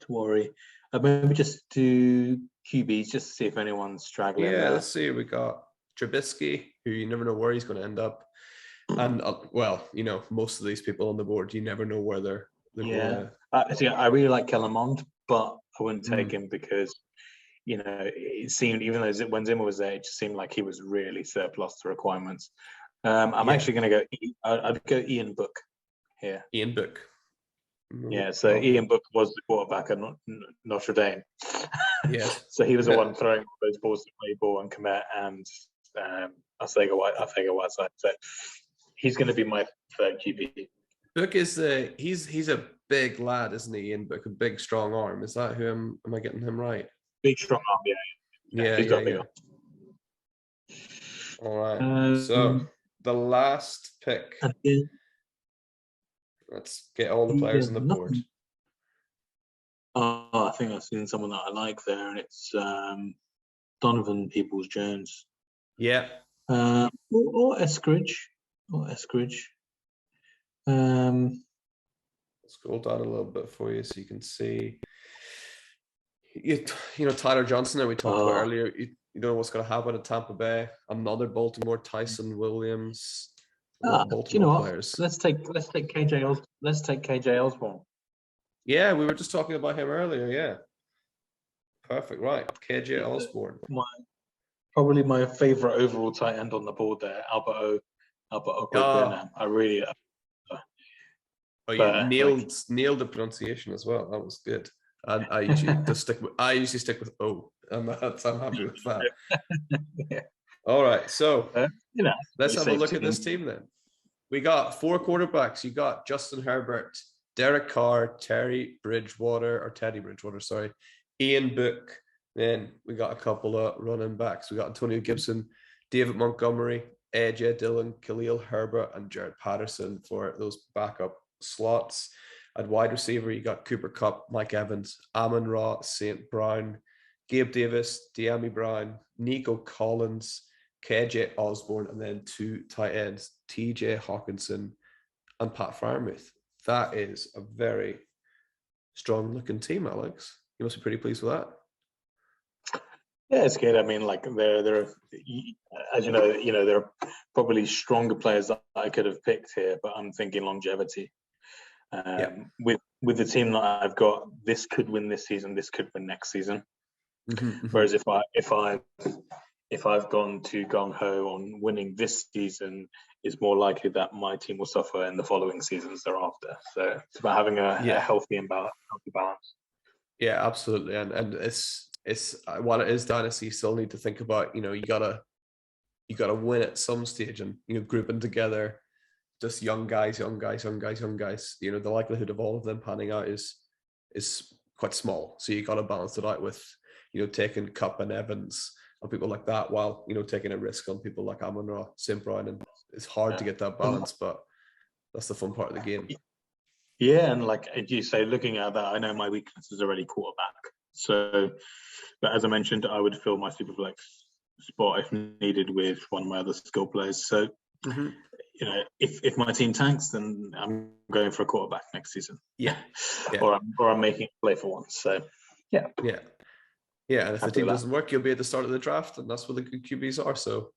worry. Maybe just do QBs just to see if anyone's straggling. Yeah, let's see. We got Trubisky, who you never know where he's going to end up, and most of these people on the board, you never know where they're going. I really like Kellen Mond, but I wouldn't take him because it seemed, even though when Zimmer was there, it just seemed like he was really surplus to requirements. I'm actually going to go. I'd go Ian Book here. Ian Book, Yeah, so Ian Book was the quarterback at Notre Dame. Yes. So he was the one throwing all those balls to Mayball and Komet and Whiteside. So he's going to be my third QB. Book is he's a big lad, isn't he? Ian Book, a big strong arm. Is that who am I getting him right? Big strong arm, yeah. He's got a big arm. All right. So the last pick. Let's get all the players on the board. Oh, I think I've seen someone that I like there, and it's Donovan Peoples-Jones. Yeah. Or Eskridge. Scroll down a little bit for you so you can see. You know Tyler Johnson that we talked about earlier. You don't know what's going to happen at Tampa Bay. Another Baltimore, Tyson Williams. Do you know what? Players. Let's take KJ Osborne. Yeah, we were just talking about him earlier. Yeah, perfect. Right, KJ Osborne. Probably my favorite overall tight end on the board there, Albert O. I really. You nailed the pronunciation as well. That was good. And I usually stick with O, and I'm happy with that. Yeah. All right, so let's have a look at this team then. We got 4 quarterbacks. You got Justin Herbert, Derek Carr, Teddy Bridgewater, sorry, Ian Book. Then we got a couple of running backs. We got Antonio Gibson, David Montgomery, AJ Dillon, Khalil Herbert, and Jared Patterson for those backup slots. At wide receiver, you got Cooper Kupp, Mike Evans, Amon-Ra, St. Brown, Gabe Davis, De'Ami Brown, Nico Collins, KJ Osborne, and then 2 tight ends, TJ Hawkinson and Pat Freiermuth. That is a very strong looking team, Alex. You must be pretty pleased with that. Yeah, it's good. I mean, like there are, as you know, there are probably stronger players that I could have picked here, but I'm thinking longevity. With the team that I've got, this could win this season. This could win next season. Mm-hmm. Whereas if I've gone too gung ho on winning this season, it's more likely that my team will suffer in the following seasons thereafter. So it's about having a healthy balance. Yeah, absolutely. And it's while it is dynasty, you still need to think about, you gotta win at some stage, and grouping together just young guys. The likelihood of all of them panning out is quite small. So you got to balance it out with taking Kupp and Evans and people like that, while taking a risk on people like Amon-Ra, St. Brown, and it's hard to get that balance, but that's the fun part of the game. Yeah, and like you say, looking at that, I know my weakness is already quarterback. So, but as I mentioned, I would fill my SuperFlex spot if needed with one of my other skill players. So, if my team tanks, then I'm going for a quarterback next season. Yeah. or I'm making a play for once. So, yeah. And if the team doesn't work, you'll be at the start of the draft, and that's where the good QBs are. So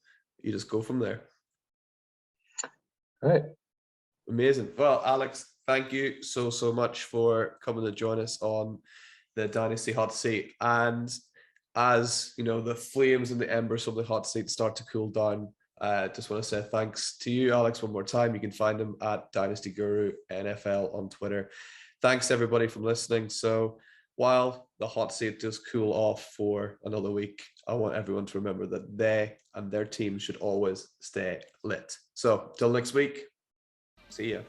you just go from there. All right. Amazing. Well, Alex, thank you so much for coming to join us on the Dynasty Hot Seat. And as the flames and the embers of the hot seat start to cool down, just want to say thanks to you, Alex, one more time. You can find him at Dynasty Guru NFL on Twitter. Thanks everybody for listening. So while the hot seat does cool off for another week, I want everyone to remember that they and their team should always stay lit. So till next week, see ya.